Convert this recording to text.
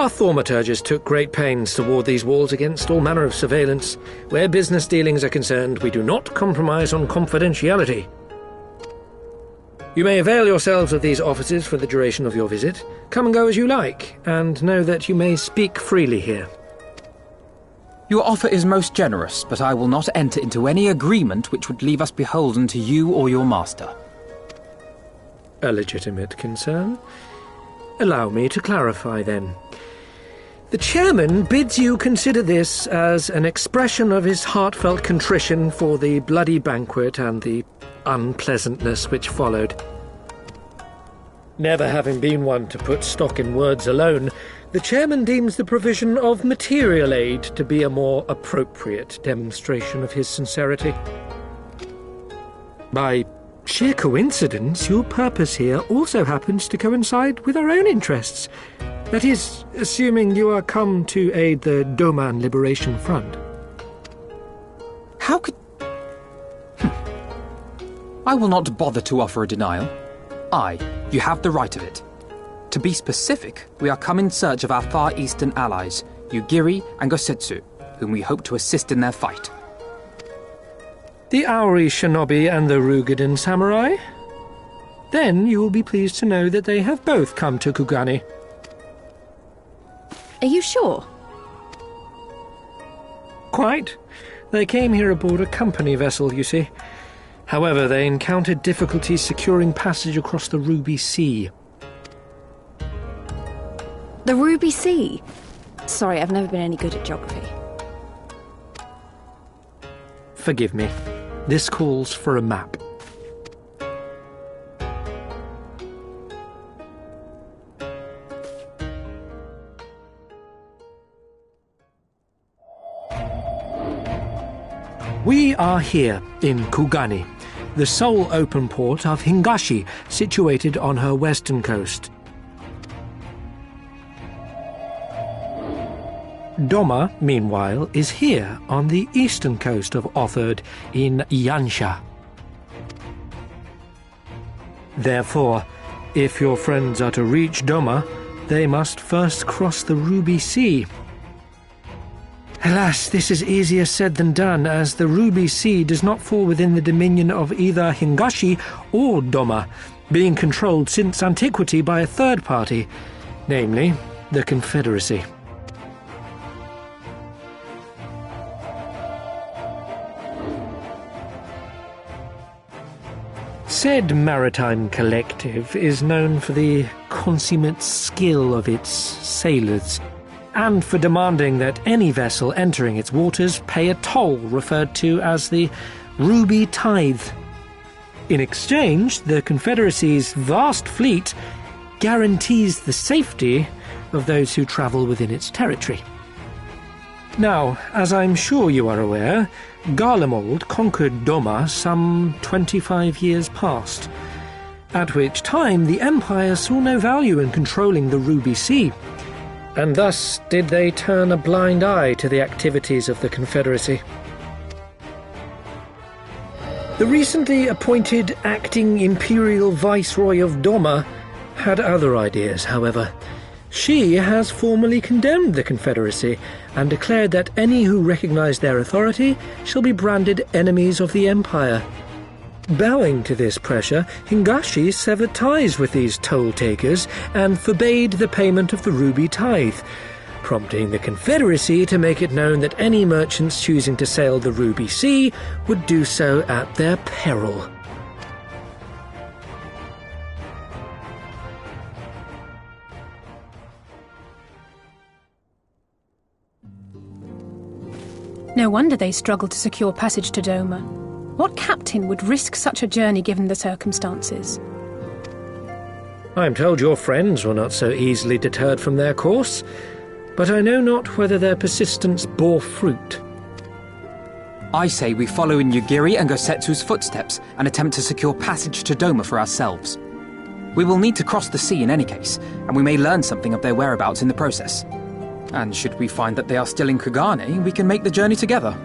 Our thaumaturges took great pains to ward these walls against all manner of surveillance. Where business dealings are concerned, we do not compromise on confidentiality. You may avail yourselves of these offices for the duration of your visit. Come and go as you like, and know that you may speak freely here. Your offer is most generous, but I will not enter into any agreement which would leave us beholden to you or your master. A legitimate concern. Allow me to clarify, then. The chairman bids you consider this as an expression of his heartfelt contrition for the bloody banquet and the unpleasantness which followed. Never having been one to put stock in words alone, the chairman deems the provision of material aid to be a more appropriate demonstration of his sincerity. By sheer coincidence, your purpose here also happens to coincide with our own interests. That is, assuming you are come to aid the Doman Liberation Front. How could... I will not bother to offer a denial. You have the right of it. To be specific, we are come in search of our Far Eastern allies, Yugiri and Gosetsu, whom we hope to assist in their fight. The Aori Shinobi and the Rugadan Samurai? Then you will be pleased to know that they have both come to Kugani. Are you sure? Quite. They came here aboard a company vessel, you see. However, they encountered difficulties securing passage across the Ruby Sea. The Ruby Sea? Sorry, I've never been any good at geography. Forgive me. This calls for a map. We are here in Kugani, the sole open port of Hingashi, situated on her western coast. Doma, meanwhile, is here on the eastern coast of Otherd in Yansha. Therefore, if your friends are to reach Doma, they must first cross the Ruby Sea. Alas, this is easier said than done, as the Ruby Sea does not fall within the dominion of either Hingashi or Doma, being controlled since antiquity by a third party, namely the Confederacy. Said maritime collective is known for the consummate skill of its sailors, and for demanding that any vessel entering its waters pay a toll referred to as the Ruby Tithe. In exchange, the Confederacy's vast fleet guarantees the safety of those who travel within its territory. Now, as I'm sure you are aware, Garlemald conquered Doma some 25 years past, at which time the Empire saw no value in controlling the Ruby Sea, and thus did they turn a blind eye to the activities of the Confederacy. The recently appointed acting Imperial Viceroy of Doma had other ideas, however. She has formally condemned the Confederacy and declared that any who recognize their authority shall be branded enemies of the Empire. Bowing to this pressure, Hingashi severed ties with these toll-takers and forbade the payment of the Ruby Tithe, prompting the Confederacy to make it known that any merchants choosing to sail the Ruby Sea would do so at their peril. No wonder they struggled to secure passage to Doma. What captain would risk such a journey given the circumstances? I am told your friends were not so easily deterred from their course, but I know not whether their persistence bore fruit. I say we follow in Yugiri and Gosetsu's footsteps and attempt to secure passage to Doma for ourselves. We will need to cross the sea in any case, and we may learn something of their whereabouts in the process. And should we find that they are still in Kugane, we can make the journey together.